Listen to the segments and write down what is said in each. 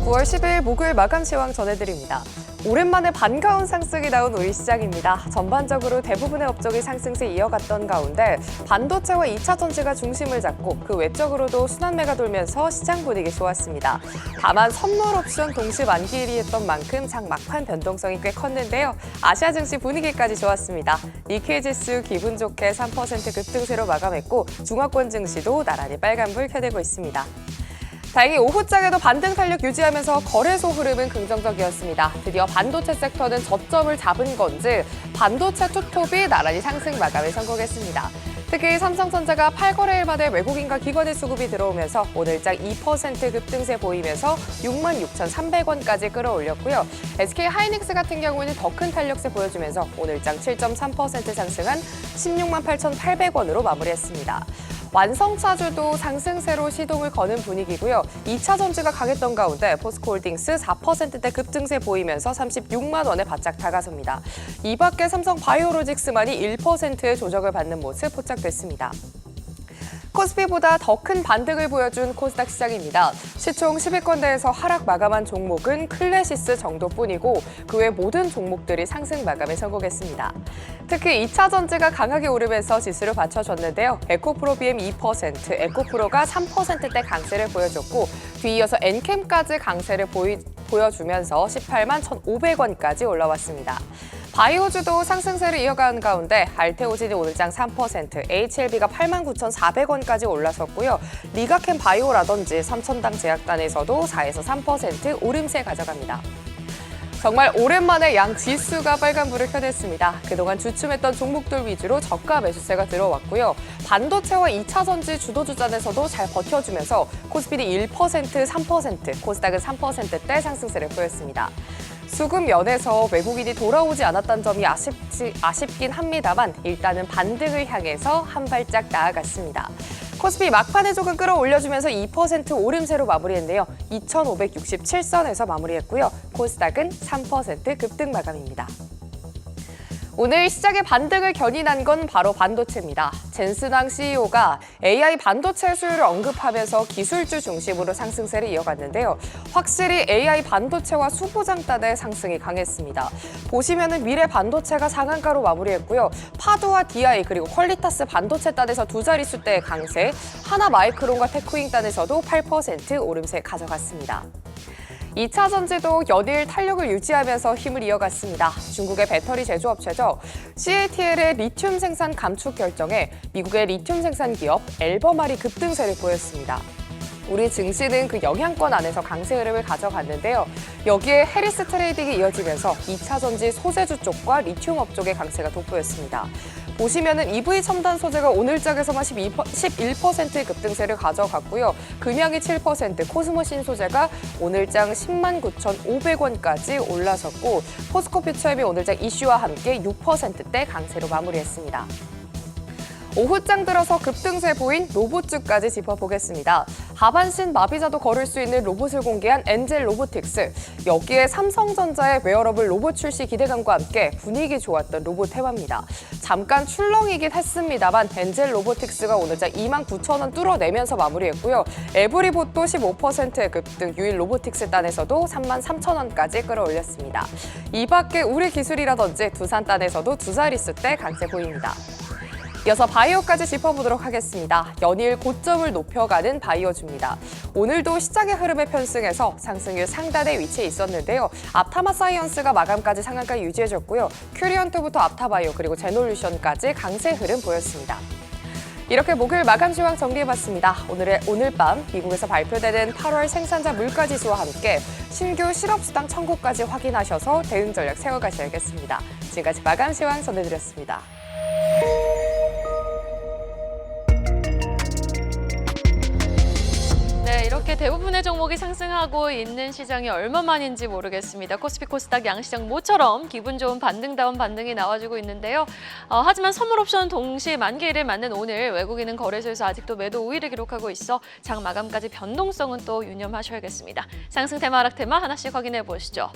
9월 10일 목요일 마감 시황 전해드립니다. 오랜만에 반가운 상승이 나온 우리 시장입니다. 전반적으로 대부분의 업종이 상승세 이어갔던 가운데 반도체와 2차 전지가 중심을 잡고 그 외적으로도 순환매가 돌면서 시장 분위기 좋았습니다. 다만 선물 옵션 동시 만기일이었던 만큼 장 막판 변동성이 꽤 컸는데요. 아시아 증시 분위기까지 좋았습니다. 니케이 지수 기분 좋게 3% 급등세로 마감했고 중화권 증시도 나란히 빨간불 켜대고 있습니다. 다행히 오후장에도 반등 탄력 유지하면서 거래소 흐름은 긍정적이었습니다. 드디어 반도체 섹터는 저점을 잡은 건지 반도체 투톱이 나란히 상승 마감에 성공했습니다. 특히 삼성전자가 8거래일 만에 외국인과 기관의 수급이 들어오면서 오늘장 2% 급등세 보이면서 66,300원까지 끌어올렸고요. SK하이닉스 같은 경우에는 더 큰 탄력세 보여주면서 오늘장 7.3% 상승한 168,800원으로 마무리했습니다. 완성차주도 상승세로 시동을 거는 분위기고요. 2차 전지가 강했던 가운데 포스코홀딩스 4%대 급등세 보이면서 36만 원에 바짝 다가섭니다. 이 밖에 삼성바이오로직스만이 1%의 조정을 받는 모습 포착됐습니다. 코스피보다 더 큰 반등을 보여준 코스닥 시장입니다. 시총 10위권대에서 하락 마감한 종목은 클래시스 정도뿐이고 그 외 모든 종목들이 상승 마감에 성공했습니다. 특히 2차 전지가 강하게 오르면서 지수를 받쳐줬는데요. 에코프로 BM 2%, 에코프로가 3%대 강세를 보여줬고 뒤이어서 엔캠까지 강세를 보여주면서 18만 1,500원까지 올라왔습니다. 바이오주도 상승세를 이어간 가운데 알테오진이 오늘장 3%, HLB가 89,400원까지 올라섰고요. 리가캠 바이오라든지 삼천당 제약단에서도 4에서 3% 오름세 가져갑니다. 정말 오랜만에 양 지수가 빨간불을 켜냈습니다. 그동안 주춤했던 종목들 위주로 저가 매수세가 들어왔고요. 반도체와 2차 전지 주도주단에서도 잘 버텨주면서 코스피는 1%, 3%, 코스닥은 3%대 상승세를 보였습니다. 수급 면에서 외국인이 돌아오지 않았다는 점이 아쉽긴 합니다만 일단은 반등을 향해서 한 발짝 나아갔습니다. 코스피 막판에 조금 끌어올려주면서 2% 오름세로 마무리했는데요. 2,567선에서 마무리했고요. 코스닥은 3% 급등 마감입니다. 오늘 시장의 반등을 견인한 건 바로 반도체입니다. 젠슨왕 CEO가 AI 반도체 수요를 언급하면서 기술주 중심으로 상승세를 이어갔는데요. 확실히 AI 반도체와 수보장단의 상승이 강했습니다. 보시면은 미래 반도체가 상한가로 마무리했고요. 파두와 DI 그리고 퀄리타스 반도체 단에서 두 자릿수대의 강세, 하나 마이크론과 테크윙 단에서도 8% 오름세 가져갔습니다. 2차 전지도 연일 탄력을 유지하면서 힘을 이어갔습니다. 중국의 배터리 제조업체죠. CATL의 리튬 생산 감축 결정에 미국의 리튬 생산 기업 엘버말이 급등세를 보였습니다. 우리 증시는 그 영향권 안에서 강세 흐름을 가져갔는데요. 여기에 해리스 트레이딩이 이어지면서 2차 전지 소재주 쪽과 리튬 업종의 강세가 돋보였습니다. 보시면은 EV 첨단 소재가 오늘장에서만 11% 급등세를 가져갔고요. 금양이 7%, 코스모신 소재가 오늘장 109,500원까지 올라섰고 포스코 퓨처엠이 오늘장 이슈와 함께 6%대 강세로 마무리했습니다. 오후장 들어서 급등세 보인 로봇주까지 짚어보겠습니다. 하반신 마비자도 걸을 수 있는 로봇을 공개한 엔젤 로보틱스. 여기에 삼성전자의 웨어러블 로봇 출시 기대감과 함께 분위기 좋았던 로봇 테마입니다. 잠깐 출렁이긴 했습니다만 엔젤 로보틱스가 오늘장 29,000원 뚫어내면서 마무리했고요. 에브리봇도 15%의 급등, 유일 로보틱스 단에서도 33,000원까지 끌어올렸습니다. 이 밖에 우리 기술이라든지 두산 단에서도 두 자릿수대 강세 보입니다. 이어서 바이오까지 짚어보도록 하겠습니다. 연일 고점을 높여가는 바이오주입니다. 오늘도 시장의 흐름에 편승해서 상승률 상단에 위치해 있었는데요. 앞타마사이언스가 마감까지 상한가 유지해줬고요. 큐리언트부터 앞타바이오 그리고 제놀루션까지 강세 흐름 보였습니다. 이렇게 목요일 마감 시황 정리해봤습니다. 오늘 밤 미국에서 발표되는 8월 생산자 물가지수와 함께 신규 실업수당 청구까지 확인하셔서 대응 전략 세워가셔야겠습니다. 지금까지 마감 시황 전해드렸습니다. 네, 이렇게 대부분의 종목이 상승하고 있는 시장이 얼마만인지 모르겠습니다. 코스피, 코스닥, 양시장 모처럼 기분 좋은 반등다운 반등이 나와주고 있는데요. 하지만 선물 옵션 동시 만기일을 맞는 오늘 외국인은 거래소에서 아직도 매도 우위를 기록하고 있어 장 마감까지 변동성은 또 유념하셔야겠습니다. 상승 테마, 하락 테마 하나씩 확인해 보시죠.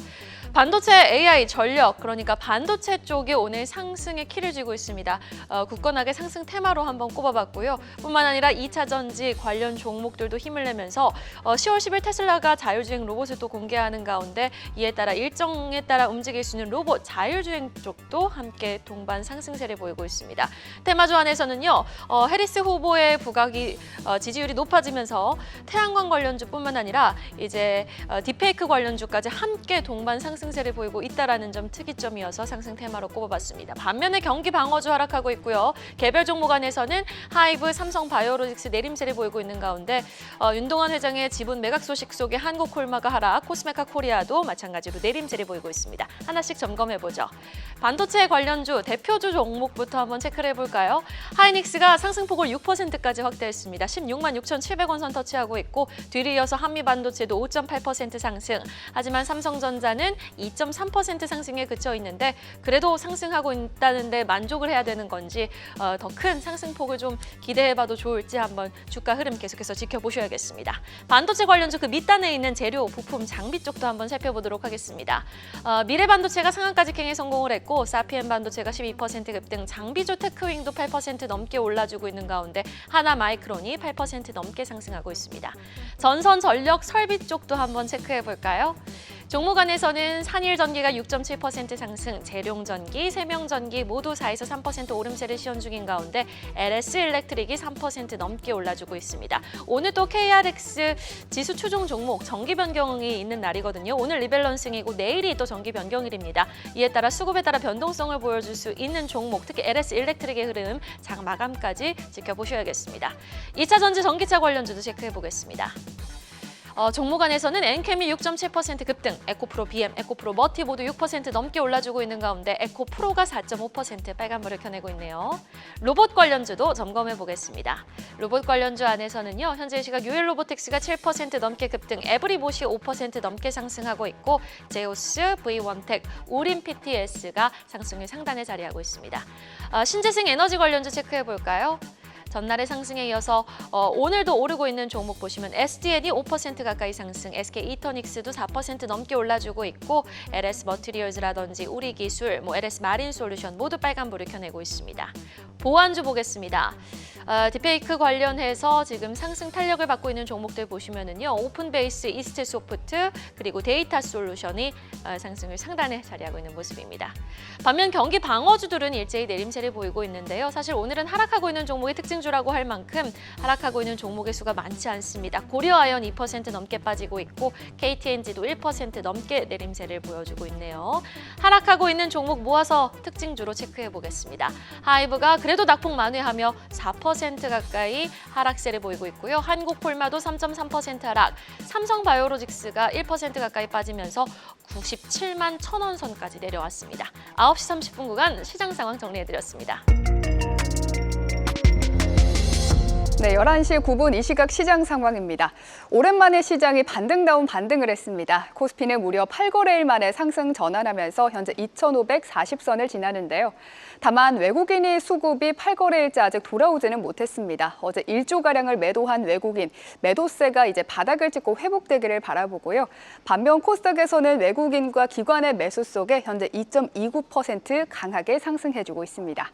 반도체, AI, 전력, 그러니까 반도체 쪽이 오늘 상승의 키를 쥐고 있습니다. 굳건하게 상승 테마로 한번 꼽아봤고요. 뿐만 아니라 2차 전지 관련 종목들도 힘을 내면서 10월 10일 테슬라가 자율주행 로봇을 또 공개하는 가운데 이에 따라 일정에 따라 움직일 수 있는 로봇 자율주행 쪽도 함께 동반 상승세를 보이고 있습니다. 테마주 안에서는요. 해리스 후보의 부각이 지지율이 높아지면서 태양광 관련주뿐만 아니라 이제 딥페이크 관련주까지 함께 동반 상승세를 보이고 있다라는 점 특이점이어서 상승 테마로 꼽아봤습니다. 반면에 경기 방어주 하락하고 있고요. 개별 종목 안에서는 하이브, 삼성 바이오로직스 내림세를 보이고 있는 가운데 윤동환 회장의 지분 매각 소식 속에 한국콜마가 하락, 코스메카 코리아도 마찬가지로 내림세를 보이고 있습니다. 하나씩 점검해보죠. 반도체 관련주 대표주 종목부터 한번 체크를 해볼까요? 하이닉스가 상승폭을 6%까지 확대했습니다. 16만 6,700원 선 터치하고 있고 뒤이어서 한미반도체도 5.8% 상승. 하지만 삼성전자는 2.3% 상승에 그쳐 있는데 그래도 상승하고 있다는데 만족을 해야 되는 건지 더 큰 상승폭을 좀 기대해봐도 좋을지 한번 주가 흐름 계속해서 지켜보셔야겠습니다. 반도체 관련주 그 밑단에 있는 재료, 부품, 장비 쪽도 한번 살펴보도록 하겠습니다. 미래반도체가 상한가지 갱에 성공을 했고 사피엔 반도체가 12% 급등, 장비주 테크윙도 8% 넘게 올라주고 있는 가운데 하나마이크론이 8% 넘게 상승하고 있습니다. 전선, 전력, 설비 쪽도 한번 체크해볼까요? 종목 안에서는 산일전기가 6.7% 상승, 재룡전기, 세명전기 모두 4에서 3% 오름세를 시현 중인 가운데 LS일렉트릭이 3% 넘게 올라주고 있습니다. 오늘 또 KRX 지수 추종 종목 정기 변경이 있는 날이거든요. 오늘 리밸런싱이고 내일이 또 정기 변경일입니다. 이에 따라 수급에 따라 변동성을 보여줄 수 있는 종목, 특히 LS일렉트릭의 흐름 장 마감까지 지켜보셔야겠습니다. 2차 전지 전기차 관련주도 체크해보겠습니다. 종목 안에서는 엔캠이 6.7% 급등, 에코프로 BM, 에코프로 머티 모두 6% 넘게 올라주고 있는 가운데 에코프로가 4.5% 빨간불을 켜내고 있네요. 로봇 관련주도 점검해 보겠습니다. 로봇 관련주 안에서는요. 현재 시각 유일로보틱스가 7% 넘게 급등, 에브리봇이 5% 넘게 상승하고 있고 제오스, V1텍, 우림 PTS가 상승률 상단에 자리하고 있습니다. 신재생 에너지 관련주 체크해 볼까요? 전날의 상승에 이어서 오늘도 오르고 있는 종목 보시면 SDN이 5% 가까이 상승, SK 이터닉스도 4% 넘게 올라주고 있고 LS 머티리얼즈라든지 우리기술, LS 마린솔루션 모두 빨간불을 켜내고 있습니다. 보완주 보겠습니다. 딥페이크 관련해서 지금 상승 탄력을 받고 있는 종목들 보시면은요. 오픈베이스, 이스트소프트 그리고 데이터솔루션이 상승을 상단에 자리하고 있는 모습입니다. 반면 경기 방어주들은 일제히 내림세를 보이고 있는데요. 사실 오늘은 하락하고 있는 종목의 특징주라고 할 만큼 하락하고 있는 종목의 수가 많지 않습니다. 고려아연 2% 넘게 빠지고 있고 KTNG도 1% 넘게 내림세를 보여주고 있네요. 하락하고 있는 종목 모아서 특징주로 체크해 보겠습니다. 하이브가 그래도 낙폭 만회하며 4% 가까이 하락세를 보이고 있고요. 한국콜마도 3.3% 하락, 삼성바이오로직스가 1% 가까이 빠지면서 97만 1,000원 선까지 내려왔습니다. 9시 30분 구간 시장 상황 정리해드렸습니다. 네, 11시 9분 이 시각 시장 상황입니다. 오랜만에 시장이 반등다운 반등을 했습니다. 코스피는 무려 8거래일 만에 상승 전환하면서 현재 2,540선을 지나는데요. 다만 외국인이 수급이 8거래일째 아직 돌아오지는 못했습니다. 어제 1조가량을 매도한 외국인, 매도세가 이제 바닥을 찍고 회복되기를 바라보고요. 반면 코스닥에서는 외국인과 기관의 매수 속에 현재 2.29% 강하게 상승해주고 있습니다.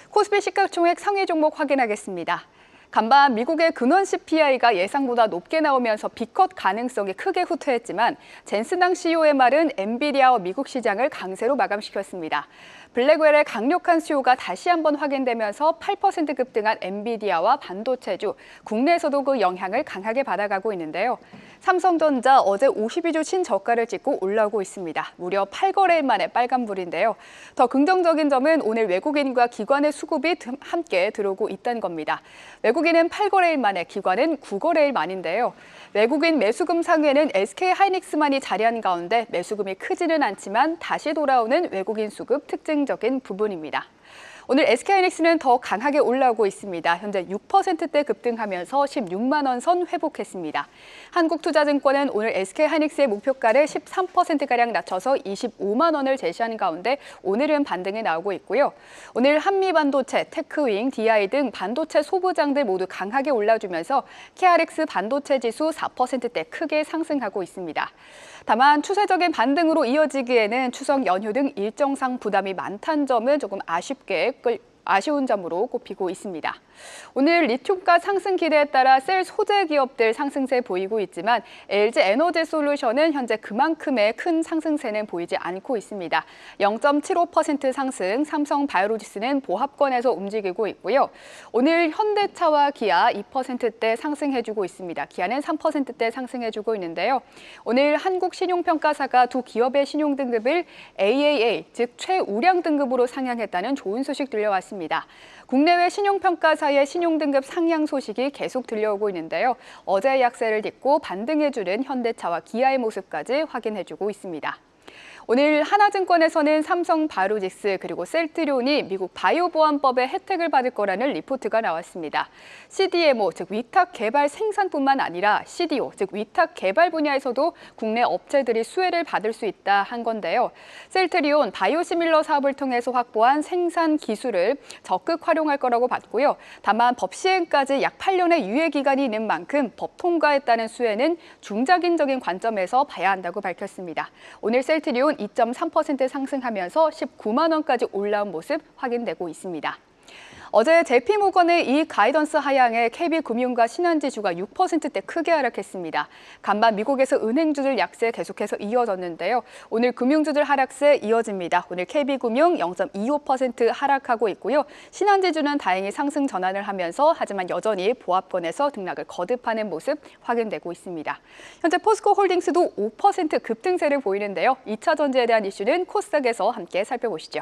코스피 시가총액 상위 종목 확인하겠습니다. 간밤 미국의 근원 CPI가 예상보다 높게 나오면서 비컷 가능성이 크게 후퇴했지만 젠스당 CEO의 말은 엔비디아와 미국 시장을 강세로 마감시켰습니다. 블랙웰의 강력한 수요가 다시 한번 확인되면서 8% 급등한 엔비디아와 반도체주, 국내에서도 그 영향을 강하게 받아가고 있는데요. 삼성전자 어제 52주 신저가를 찍고 올라오고 있습니다. 무려 8거래일 만에 빨간불인데요. 더 긍정적인 점은 오늘 외국인과 기관의 수급이 함께 들어오고 있다는 겁니다. 외국인은 8거래일 만에, 기관은 9거래일 만인데요. 외국인 매수금 상위에는 SK 하이닉스만이 자리한 가운데 매수금이 크지는 않지만 다시 돌아오는 외국인 수급 특징적인 부분입니다. 오늘 SK하이닉스는 더 강하게 올라오고 있습니다. 현재 6%대 급등하면서 16만 원 선 회복했습니다. 한국투자증권은 오늘 SK하이닉스의 목표가를 13%가량 낮춰서 25만 원을 제시한 가운데 오늘은 반등이 나오고 있고요. 오늘 한미반도체, 테크윙, DI 등 반도체 소부장들 모두 강하게 올라주면서 KRX 반도체 지수 4%대 크게 상승하고 있습니다. 다만 추세적인 반등으로 이어지기에는 추석 연휴 등 일정상 부담이 많다는 점은 조금 아쉬운 점으로 꼽히고 있습니다. 오늘 리튬가 상승 기대에 따라 셀 소재 기업들 상승세 보이고 있지만 LG 에너지 솔루션은 현재 그만큼의 큰 상승세는 보이지 않고 있습니다. 0.75% 상승, 삼성 바이오로직스는 보합권에서 움직이고 있고요. 오늘 현대차와 기아 2%대 상승해주고 있습니다. 기아는 3%대 상승해주고 있는데요. 오늘 한국신용평가사가 두 기업의 신용등급을 AAA, 즉 최우량 등급으로 상향했다는 좋은 소식 들려왔습니다. 국내외 신용평가사의 신용등급 상향 소식이 계속 들려오고 있는데요. 어제 약세를 딛고 반등해주는 현대차와 기아의 모습까지 확인해주고 있습니다. 오늘 하나증권에서는 삼성 바이오로직스 그리고 셀트리온이 미국 바이오보안법의 혜택을 받을 거라는 리포트가 나왔습니다. CDMO, 즉 위탁 개발 생산뿐만 아니라 CDO, 즉 위탁 개발 분야에서도 국내 업체들이 수혜를 받을 수 있다 한 건데요. 셀트리온 바이오시밀러 사업을 통해서 확보한 생산 기술을 적극 활용할 거라고 봤고요. 다만 법 시행까지 약 8년의 유예 기간이 있는 만큼 법 통과에 따른 수혜는 중장기적인 관점에서 봐야 한다고 밝혔습니다. 오늘 셀트리온 2.3% 상승하면서 19만 원까지 올라온 모습 확인되고 있습니다. 어제 JP모건의 이익 가이던스 하향에 KB금융과 신한지주가 6%대 크게 하락했습니다. 간밤 미국에서 은행주들 약세 계속해서 이어졌는데요. 오늘 금융주들 하락세 이어집니다. 오늘 KB금융 0.25% 하락하고 있고요. 신한지주는 다행히 상승 전환을 하면서 하지만 여전히 보합권에서 등락을 거듭하는 모습 확인되고 있습니다. 현재 포스코홀딩스도 5% 급등세를 보이는데요. 2차 전지에 대한 이슈는 코스닥에서 함께 살펴보시죠.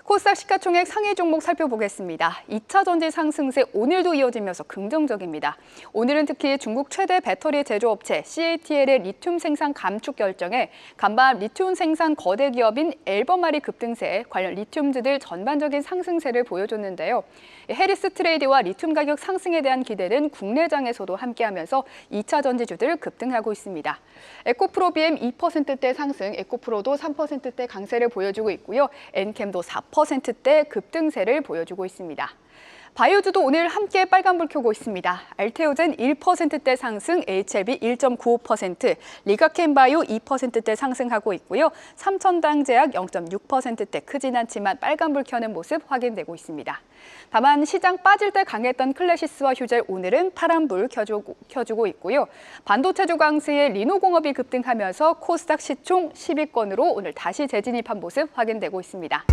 코스닥 시가총액 상위 종목 살펴보겠습니다. 2차 전지 상승세 오늘도 이어지면서 긍정적입니다. 오늘은 특히 중국 최대 배터리 제조업체 CATL의 리튬 생산 감축 결정에 간밤 리튬 생산 거대 기업인 앨범알이 급등세, 관련 리튬주들 전반적인 상승세를 보여줬는데요. 해리스 트레이드와 리튬 가격 상승에 대한 기대는 국내장에서도 함께하면서 2차 전지주들 급등하고 있습니다. 에코프로 BM 2%대 상승, 에코프로도 3%대 강세를 보여주고 있고요. 엔캠도 4%대 급등세를 보여주고 있습니다. 바이오주도 오늘 함께 빨간불 켜고 있습니다. 알테오젠 1%대 상승, HLB 1.95%, 리가켄바이오 2%대 상승하고 있고요. 삼천당제약 0.6%대 크진 않지만 빨간불 켜는 모습 확인되고 있습니다. 다만 시장 빠질 때 강했던 클래시스와 휴젤 오늘은 파란불 켜주고 있고요. 반도체주 강세의 리노공업이 급등하면서 코스닥 시총 10위권으로 오늘 다시 재진입한 모습 확인되고 있습니다.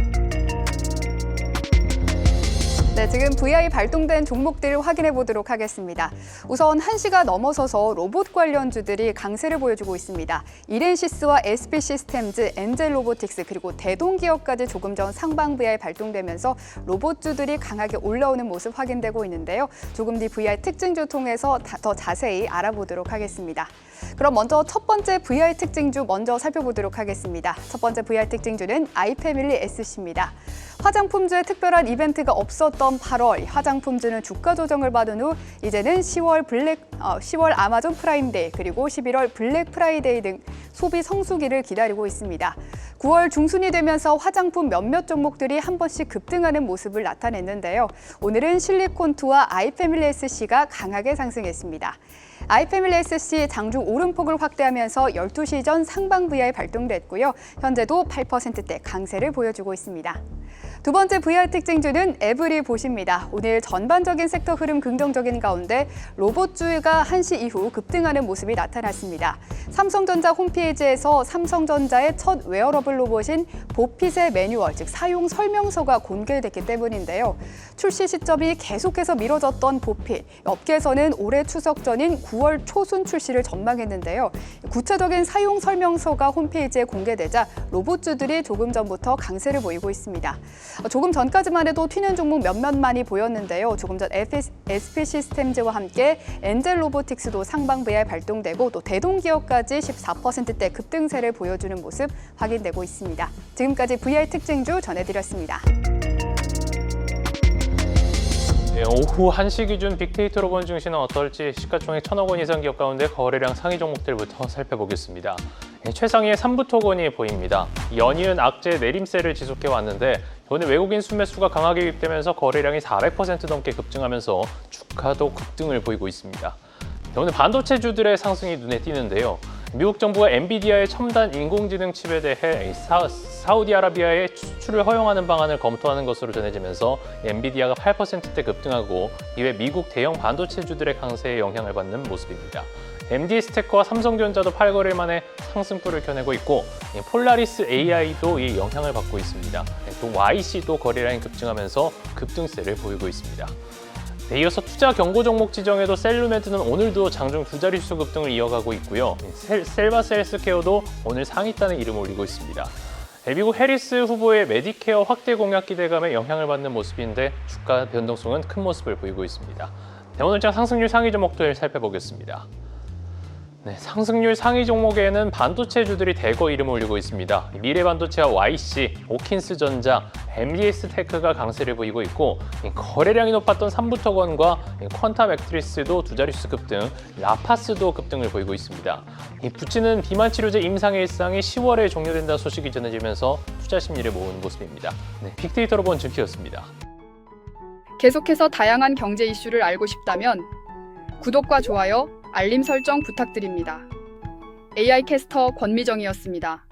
네, 지금 VI 발동된 종목들을 확인해 보도록 하겠습니다. 우선 1시가 넘어서서 로봇 관련주들이 강세를 보여주고 있습니다. 이렌시스와 SP시스템즈, 엔젤로보틱스 그리고 대동기업까지 조금 전 상방 VI 발동되면서 로봇주들이 강하게 올라오는 모습 확인되고 있는데요. 조금 뒤 VI 특징주 통해서 더 자세히 알아보도록 하겠습니다. 그럼 먼저 첫 번째 VI 특징주 먼저 살펴보도록 하겠습니다. 첫 번째 VI 특징주는 아이패밀리 SC입니다. 화장품주에 특별한 이벤트가 없었던 8월, 화장품주는 주가 조정을 받은 후 이제는 10월 아마존 프라임데이 그리고 11월 블랙 프라이데이 등 소비 성수기를 기다리고 있습니다. 9월 중순이 되면서 화장품 몇몇 종목들이 한 번씩 급등하는 모습을 나타냈는데요. 오늘은 실리콘투와 아이패밀리 SC가 강하게 상승했습니다. 아이패밀리 SC 장중 오름폭을 확대하면서 12시 전 상방 VI 발동됐고요. 현재도 8%대 강세를 보여주고 있습니다. 두 번째 VI 특징주는 에브리봇입니다. 오늘 전반적인 섹터 흐름 긍정적인 가운데 로봇주가 1시 이후 급등하는 모습이 나타났습니다. 삼성전자 홈페이지에서 삼성전자의 첫 웨어러블 로봇인 보핏의 매뉴얼, 즉 사용 설명서가 공개됐기 때문인데요. 출시 시점이 계속해서 미뤄졌던 보핏, 업계에서는 올해 추석 전인 9월 초순 출시를 전망했는데요. 구체적인 사용 설명서가 홈페이지에 공개되자 로봇주들이 조금 전부터 강세를 보이고 있습니다. 조금 전까지만 해도 튀는 종목 몇몇만이 보였는데요. 조금 전 SP시스템즈와 함께 엔젤로보틱스도 상방 VI 발동되고 또 대동기업까지 14%대 급등세를 보여주는 모습 확인되고 있습니다. 지금까지 VI 특징주 전해드렸습니다. 네, 오후 1시 기준 빅데이터로 본 증시는 어떨지 시가총액 1,000억 원 이상 기업 가운데 거래량 상위 종목들부터 살펴보겠습니다. 최상위의 삼부토건이 보입니다. 연이은 악재 내림세를 지속해 왔는데 오늘 외국인 순매수가 강하게 유입되면서 거래량이 400% 넘게 급증하면서 주가도 급등을 보이고 있습니다. 오늘 반도체주들의 상승이 눈에 띄는데요. 미국 정부가 엔비디아의 첨단 인공지능 칩에 대해 사우디아라비아에 수출을 허용하는 방안을 검토하는 것으로 전해지면서 엔비디아가 8%대 급등하고 이외 미국 대형 반도체주들의 강세에 영향을 받는 모습입니다. MD스테크와 삼성전자도 8거래일 만에 상승폭을 켜내고 있고 폴라리스 AI도 이 영향을 받고 있습니다. 또 YC도 거래량이 급증하면서 급등세를 보이고 있습니다. 네, 이어서 투자 경고 종목 지정에도 셀루메드는 오늘도 장중 두 자릿수 급등을 이어가고 있고요. 셀바스 헬스케어도 오늘 상위단에 이름 올리고 있습니다. 미국 해리스 후보의 메디케어 확대 공약 기대감에 영향을 받는 모습인데 주가 변동성은 큰 모습을 보이고 있습니다. 네, 오늘장 상승률 상위 종목들 살펴보겠습니다. 네, 상승률 상위 종목에는 반도체주들이 대거 이름을 올리고 있습니다. 미래반도체와 YC, 오킨스전자, MD스테크가 강세를 보이고 있고 거래량이 높았던 삼부토건과 퀀타맥트리스도 두 자릿수 급등, 라파스도 급등을 보이고 있습니다. 부치는 비만 치료제 임상의 일상이 10월에 종료된다는 소식이 전해지면서 투자 심리를 모은 모습입니다. 네, 빅데이터로 본 증피였습니다. 계속해서 다양한 경제 이슈를 알고 싶다면 구독과 좋아요, 알림 설정 부탁드립니다. AI 캐스터 권미정이었습니다.